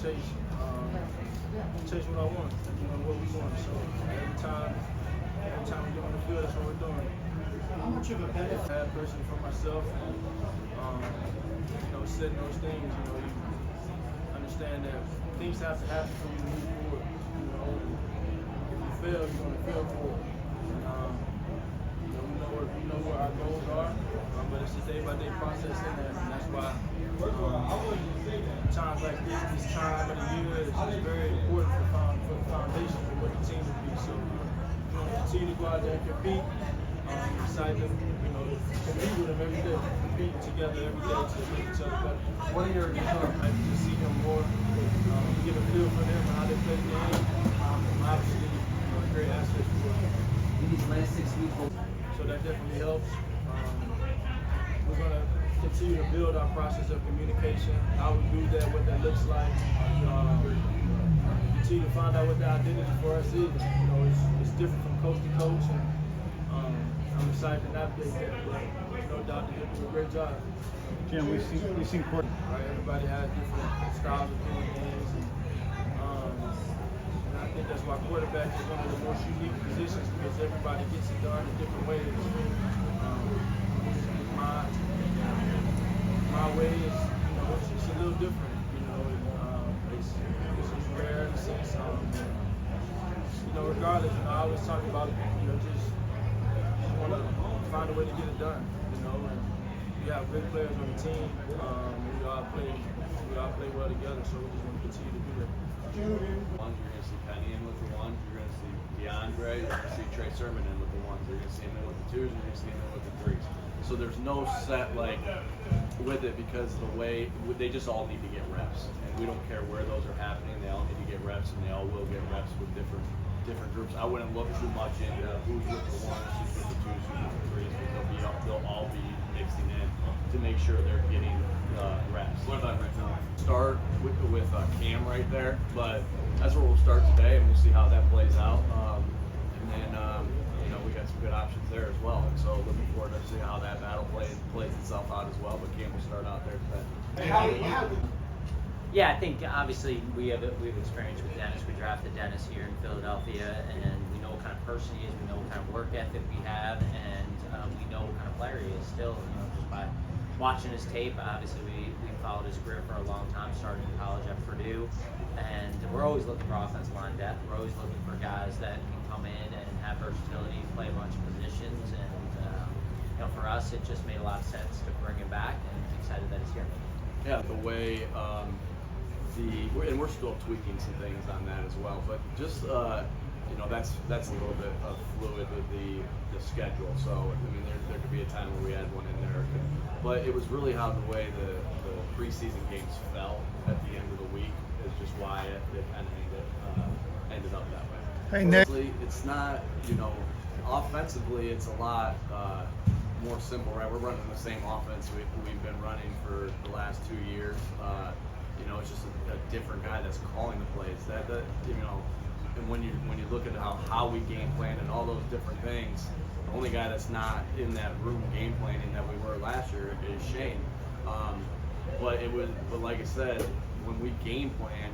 chase what I want, what we want. So every time we get on the field, that's what we're doing. If I have personally for myself, setting those things, you understand that things have to happen for you to move forward. If you fail, you're going to fail forward. We know where our goals are, but it's a day-by-day process in there, and that's why times like this time of the year, it's just very important for the foundation for what the team will be. So, continue to go out there and compete. Excited to, compete with them every day, compete together every day to make each other better. What are your I to see them more, get a feel for them and how they play the game. Obviously, a great asset for us. In these last 6 weeks? So that definitely helps. We're going to continue to build our process of communication, how we do that, what that looks like. Continue to find out what the identity for us is. It's different from coach to coach. And, I'm excited to navigate that, but no doubt they're doing a great job. Jim, we've seen court. Right, everybody has different styles of doing things, and I think that's why quarterback is one of the most unique positions because everybody gets it done in different ways. My way is, it's a little different. It's rare in a sense. Regardless, I always talk about just want to find a way to get it done, and we have great players on the team. We all play well together, so we just want to continue to do that. You're going to see Penny in with the ones, you're going to see DeAndre, you're going to see Trey Sermon in with the ones, you're going to see him in with the twos, and you're going to see him in with the threes. So there's no set with it because the way they just all need to get reps, and we don't care where those are happening. They all need to get reps, and they all will get reps with different groups. I wouldn't look too much into who's with the ones, who's with the twos, who's with the threes, because they'll all be mixing in to make sure they're getting reps. What about right now? Start with Cam right there, but that's where we'll start today, and we'll see how that plays out. And then we got some good options there as well, and so looking forward to seeing how that battle plays itself out as well. But Cam will start out there today. Yeah, I think obviously we have experience with Dennis. We drafted Dennis here in Philadelphia, and we know what kind of person he is. We know what kind of work ethic we have, and we know what kind of player he is still. Just by watching his tape, obviously we followed his career for a long time, starting in college at Purdue, and we're always looking for offensive line depth. We're always looking for guys that can come in and have versatility, play a bunch of positions, and for us, it just made a lot of sense to bring him back, and excited that he's here. Yeah, the way. And we're still tweaking some things on that as well, but just that's a little bit of fluid with the schedule. So there could be a time where we had one in there, but it was really how the way the preseason games fell at the end of the week is just why it kind of ended up that way. Hey, Nick. It's not offensively it's a lot more simple, right? We're running the same offense we've been running for the last 2 years. It's just a different guy that's calling the plays. And when you look at how we game plan and all those different things, the only guy that's not in that room game planning that we were last year is Shane. But like I said, when we game plan,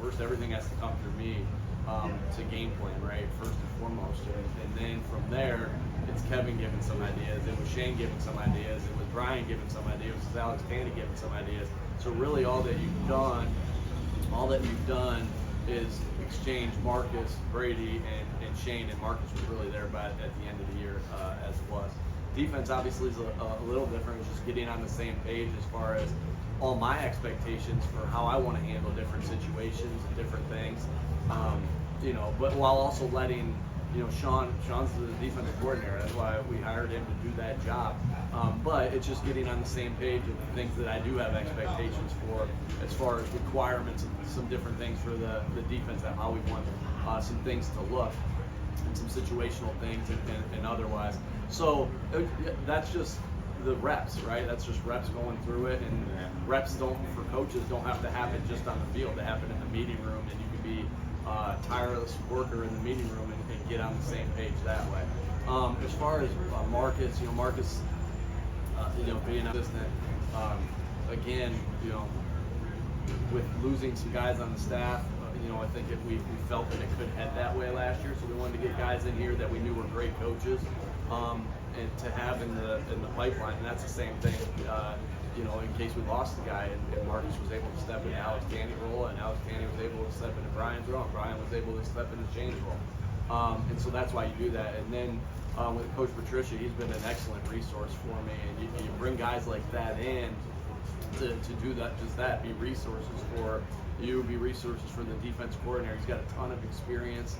first everything has to come through me to game plan, right? First and foremost, and then from there, it's Kevin giving some ideas. It was Shane giving some ideas. It was Brian giving some ideas. It was Alex Tandy giving some ideas. So really, all that you've done is exchange Marcus, Brady, and Shane. And Marcus was really there at the end of the year as it was. Defense obviously is a little different. It's just getting on the same page as far as all my expectations for how I want to handle different situations and different things. But while also letting Sean's the defensive coordinator. That's why we hired him to do that job. But it's just getting on the same page of the things that I do have expectations for, as far as requirements and some different things for the defense and how we want some things to look, and some situational things and otherwise. So that's just the reps, right? That's just reps going through it, and reps for coaches don't have to happen just on the field. They happen in the meeting room, and you can be tireless worker in the meeting room and get on the same page that way. As far as Marcus, being an assistant, again, with losing some guys on the staff, I think if we felt that it could head that way last year, so we wanted to get guys in here that we knew were great coaches, and to have in the pipeline. And that's the same thing. In case we lost the guy, and Marcus was able to step into Alex Tanny's role, and Alex Tanny was able to step into Brian's role, and Brian was able to step into Shane's role. And so that's why you do that. And then with Coach Patricia, he's been an excellent resource for me. And you bring guys like that in to do that, just that, be resources for you, be resources for the defense coordinator. He's got a ton of experience.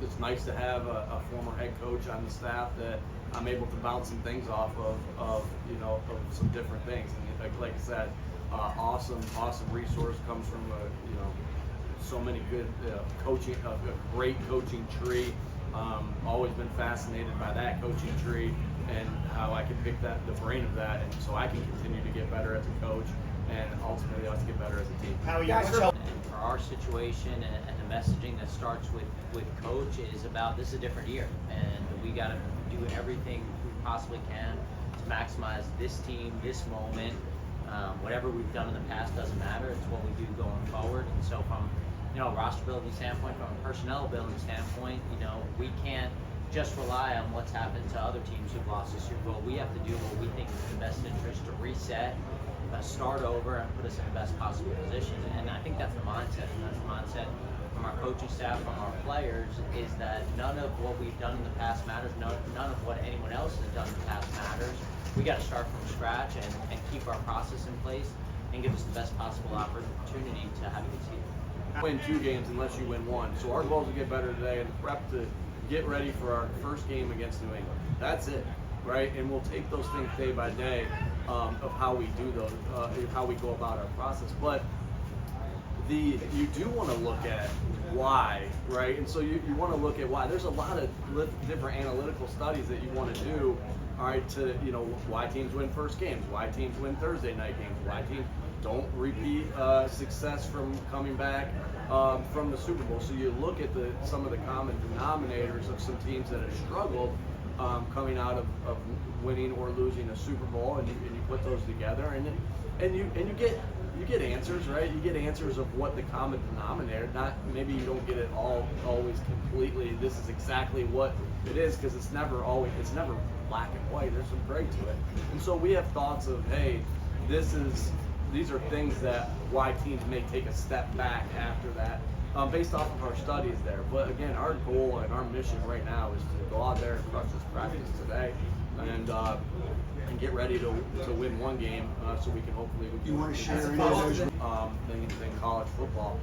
It's nice to have a former head coach on the staff that I'm able to bounce some things off of some different things. And like I said, awesome resource, comes from so many good coaching, a great coaching tree. Always been fascinated by that coaching tree and how I can pick the brain of that, and so I can continue to get better as a coach, and ultimately us get better as a team. How are you? And for our situation and the messaging that starts with coach is about, this is a different year, and we got to do everything we possibly can to maximize this team, this moment. Whatever we've done in the past doesn't matter. It's what we do going forward. And so from a roster building standpoint, from a personnel building standpoint, we can't just rely on what's happened to other teams who've lost the Super Bowl. We have to do what we think is in the best interest to reset, start over, and put us in the best possible position. And I think that's the mindset. And that's the mindset from our coaching staff, from our players, is that none of what we've done in the past matters. None of what anyone else has done in the past matters. We got to start from scratch and keep our process in place and give us the best possible opportunity to have a good season. Win 2 games unless you win 1. So our goal is to get better today and prep to get ready for our first game against New England. That's it, right? And we'll take those things day by day of how we do those, how we go about our process. But you do want to look at why, right? And so you want to look at why. There's a lot of different analytical studies that you want to do, all right, to why teams win first games, why teams win Thursday night games, why teams don't repeat success from coming back from the Super Bowl. So you look at some of the common denominators of some teams that have struggled coming out of winning or losing a Super Bowl, and you put those together, and you get answers, right? You get answers of what the common denominator. Not maybe you don't get it always completely. This is exactly what it is, because it's never black and white. There's some gray to it, and so we have thoughts of, hey, these are things that why teams may take a step back after that, based off of our studies there. But again, our goal and our mission right now is to go out there and crush this practice today, and get ready to win 1 game, so we can hopefully You want to share any of those? than college football.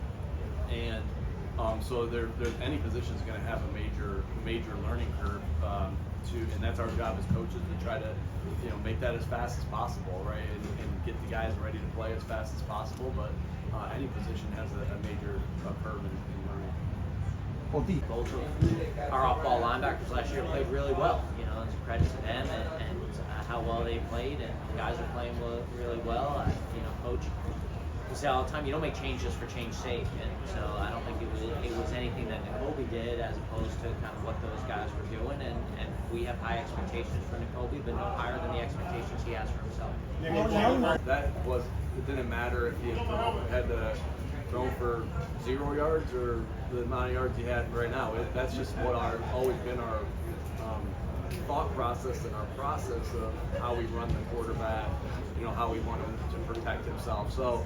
And so there's any position is going to have a major learning curve, and that's our job as coaches, to try to make that as fast as possible, right, and get the guys ready to play as fast as possible. But any position has a major curve in learning. Both of our off-ball linebackers last year played really well. It's a credit to them and how well they played, and the guys are playing really well. Coach will say all the time, you don't make changes for change's sake, and so I don't think it was anything that Nicobe did as opposed to kind of what those guys were doing, and we have high expectations for Nicobe, but no higher than the expectations he has for himself. It didn't matter if he had thrown for 0 yards or the amount of yards he had right now. That's just what always been our thought process and our process of how we run the quarterback, how we want him to protect himself. So,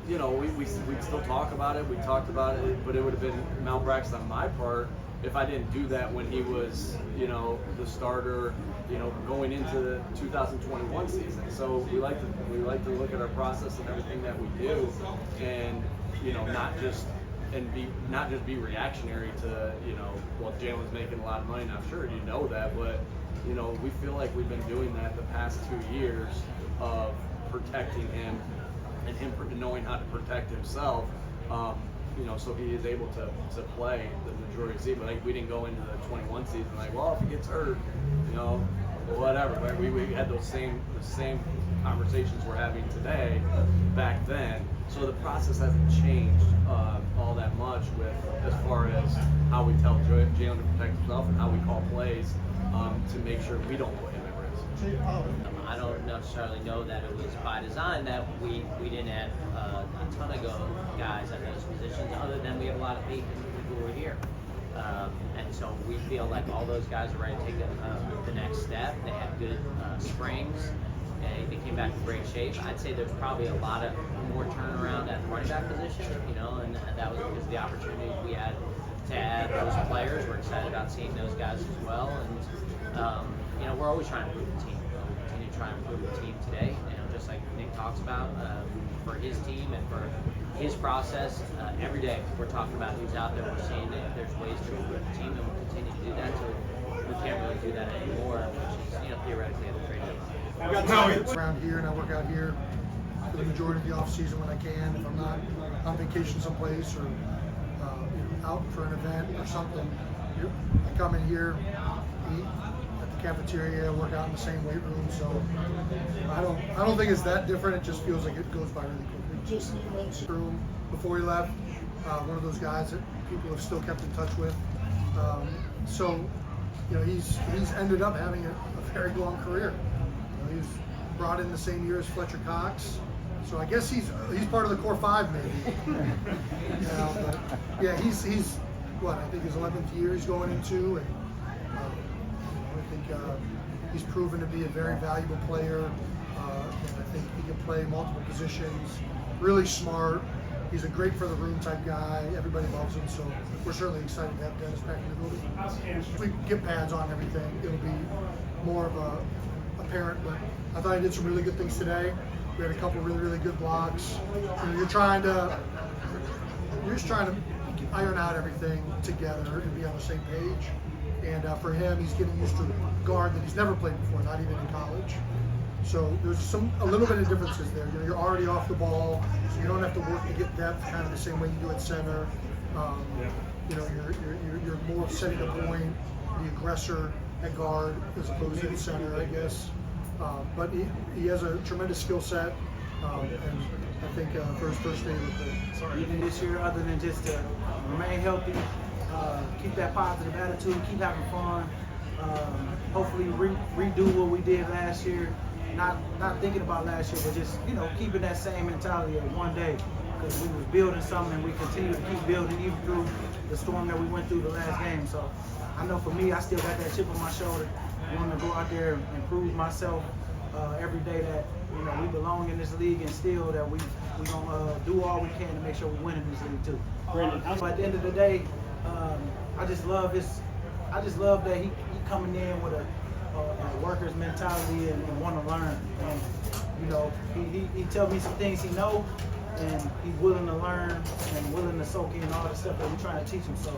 we'd still talk about it. We talked about it, but it would have been malpractice on my part if I didn't do that when he was, the starter, going into the 2021 season. So we like to look at our process and everything that we do, and not just be reactionary to well, Jalen's making a lot of money now. Sure, that, but we feel like we've been doing that the past 2 years of protecting him and him knowing how to protect himself. So he is able to play the majority of the season. Like, we didn't go into the 21 season well, if he gets hurt, whatever. But we had the same conversations we're having today back then. So the process hasn't changed all that much as far as how we tell Jalen to protect himself and how we call plays to make sure we don't put him at risk. I don't necessarily know that it was by design that we didn't have a ton of guys at those positions, other than we have a lot of faith in the people who are here. And so we feel like all those guys are ready to take the next step. They had good springs. They came back in great shape. I'd say there's probably a lot of more turnaround at the running back position, and that was because of the opportunities we had to add those players. We're excited about seeing those guys as well. And, we're always trying to improve the team. We continue to try and improve the team today, just like Nick talks about, for his team and for his process. Every day we're talking about who's out there. We're seeing that there's ways to improve the team, and we'll continue to do that. So we can't really do that anymore, which is, theoretically a trade deadline. Around here, and I work out here for the majority of the off season when I can. If I'm not on vacation someplace or out for an event or something, I come in here, eat at the cafeteria, work out in the same weight room. So I don't think it's that different. It just feels like it goes by really quickly. Just room before he left, one of those guys that people have still kept in touch with. So he's ended up having a very long career. He was brought in the same year as Fletcher Cox, so I guess he's part of the core 5 maybe. But yeah, he's what, I think his 11th year he's going into, and I think he's proven to be a very valuable player. And I think he can play multiple positions. Really smart. He's a great for the room type guy. Everybody loves him, so we're certainly excited to have Dennis back in the building. If we get pads on everything, it'll be more of a apparent. But I thought he did some really good things today. We had a couple really good blocks. You're just trying to iron out everything together and be on the same page. And for him, he's getting used to a guard that he's never played before, not even in college. So there's a little bit of differences there. You're already off the ball, so you don't have to work to get depth kind of the same way you do at center. You're more setting the point, the aggressor at guard as opposed to the center, I guess. But he has a tremendous skill set, and I think for his first day with the even this year, other than just to remain healthy, keep that positive attitude, keep having fun. Hopefully redo what we did last year. Not thinking about last year, but just keeping that same mentality of one day, because we was building something and we continue to keep building even through the storm that we went through the last game. So I know for me, I still got that chip on my shoulder. I want to go out there and prove myself every day that we belong in this league, and still that we gonna do all we can to make sure we win in this league too. So at the end of the day, I just love that he coming in with a worker's mentality and want to learn. And he tell me some things he know, and he's willing to learn and willing to soak in all the stuff that we're trying to teach him. So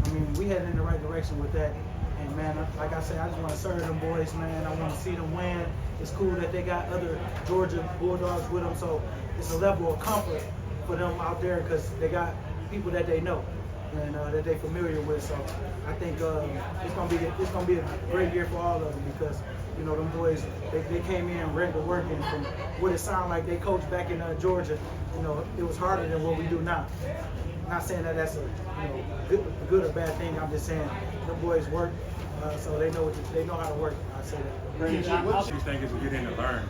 I mean, we headed in the right direction with that. And man, like I said, I just want to serve them boys, man. I want to see them win. It's cool that they got other Georgia Bulldogs with them, so it's a level of comfort for them out there because they got people that they know and that they're familiar with. So I think it's gonna be a great year for all of them, because them boys they came in ready to work, and from what it sounded like they coached back in Georgia, it was harder than what we do now. Not saying that that's a good or bad thing. I'm just saying the boys work, so they know how to work. I say that. What you think is to get in to learn,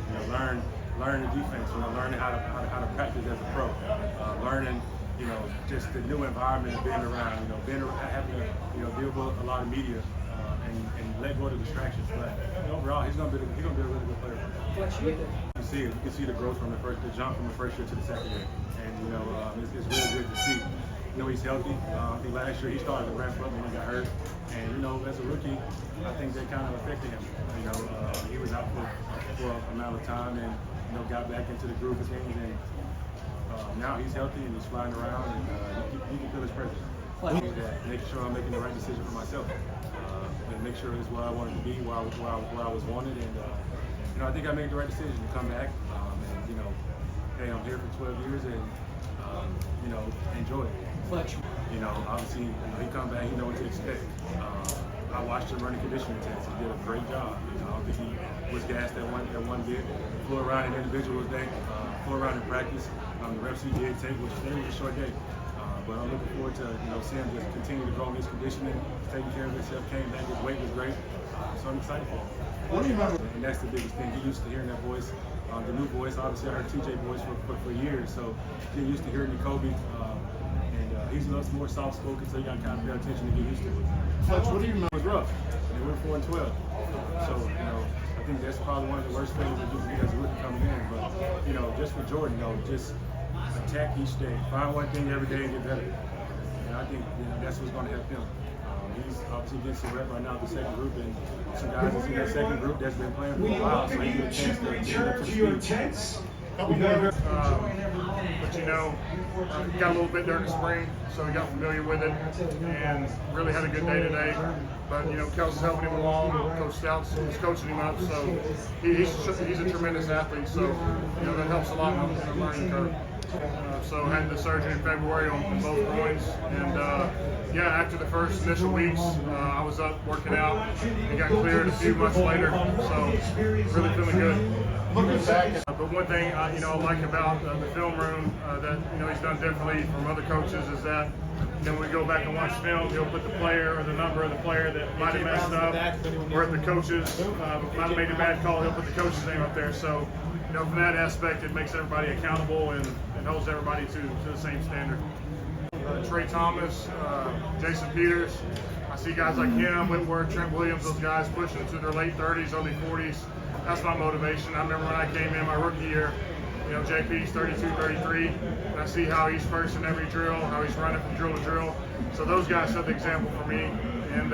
learn the defense, learning how to practice as a pro, learning, just the new environment of being around, having to deal with a lot of media, and let go of the distractions. But overall, he's gonna be a really good player. You see the growth from the jump from the first year to the second year, and it's really good to see. He's healthy. I think last year he started to ramp up when he got hurt, and as a rookie, I think that kind of affected him. He was out for an amount of time, and got back into the groove of things, and now he's healthy and he's flying around, and you can feel his presence. Making sure I'm making the right decision for myself, and make sure it's where I wanted to be, where I was wanted, and I think I made the right decision to come back, and hey, I'm here for 12 years, and enjoy it. Obviously, he come back, he know what to expect. I watched him run a conditioning test. He did a great job. I don't think he was gassed at one bit. Flew around in individuals day, flew around in practice. The reps he did take, which today was a short day. But I'm looking forward to seeing him just continue to grow in his conditioning, taking care of himself. Came back, his weight was great. So I'm excited for him. What do you remember? and that's the biggest thing. Get used to hearing that voice, the new voice. Obviously, I heard TJ voice for years, so get used to hearing Jacoby. He's a little more soft-spoken, so you got to kind of pay attention to get used to it. Fletch, what do you know? It was rough. And we're 4-12, so I think that's probably one of the worst things that you can get as a rookie coming in. But just for Jordan, just attack each day, find one thing every day and get better. And I think that's what's going to help him. He's obviously getting some rep right now with the second group, and some guys that's in that second group that's been playing for a while, so he get a chance to get up to speed. But got a little bit during the spring, so he got familiar with it and really had a good day today. But Kelsey's helping him along, Coach Stouts is coaching him up, so he's a tremendous athlete. So that helps a lot in the learning curve. So had the surgery in February on both groins, and after the first initial weeks, I was up working out and got cleared a few months later. So really feeling good. But one thing I like about the film room that he's done differently from other coaches is that when we go back and watch film, he'll put the player or the number of the player that might have messed up, or if the coaches might have made a bad call, he'll put the coach's name up there. So from that aspect, it makes everybody accountable and holds everybody to the same standard. Trey Thomas, Jason Peters, I see guys like him, Whitworth, Trent Williams, those guys pushing into their late 30s, early 40s. That's my motivation. I remember when I came in my rookie year, JP's 32, 33, and I see how he's first in every drill, how he's running from drill to drill. So those guys set the example for me. And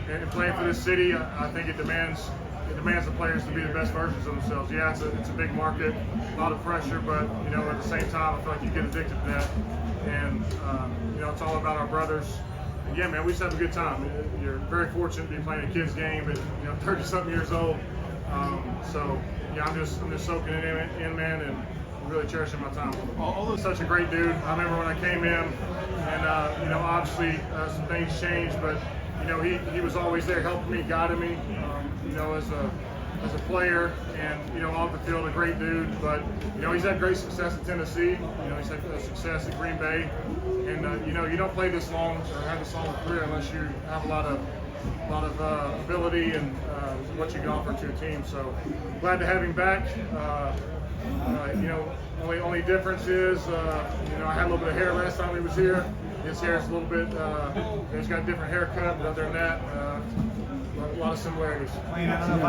and playing for this city, I think it demands the players to be the best versions of themselves. Yeah, it's a big market, a lot of pressure, but at the same time, I feel like you get addicted to that. And it's all about our brothers. And yeah, man, we just have a good time. You're very fortunate to be playing a kid's game at 30-something years old. So yeah, I'm just soaking it in, man, and really cherishing my time with him. Although such a great dude, I remember when I came in, and obviously some things changed, but he was always there, helping me, guiding me, as a player, and off the field, a great dude. But he's had great success in Tennessee. He's had success at Green Bay, and you don't play this long or have this long a career unless you have a lot of ability and what you can offer to a team. So glad to have him back. Only difference is I had a little bit of hair last time he was here. His hair is a little bit. He's got a different haircut, but other than that, a lot of similarities.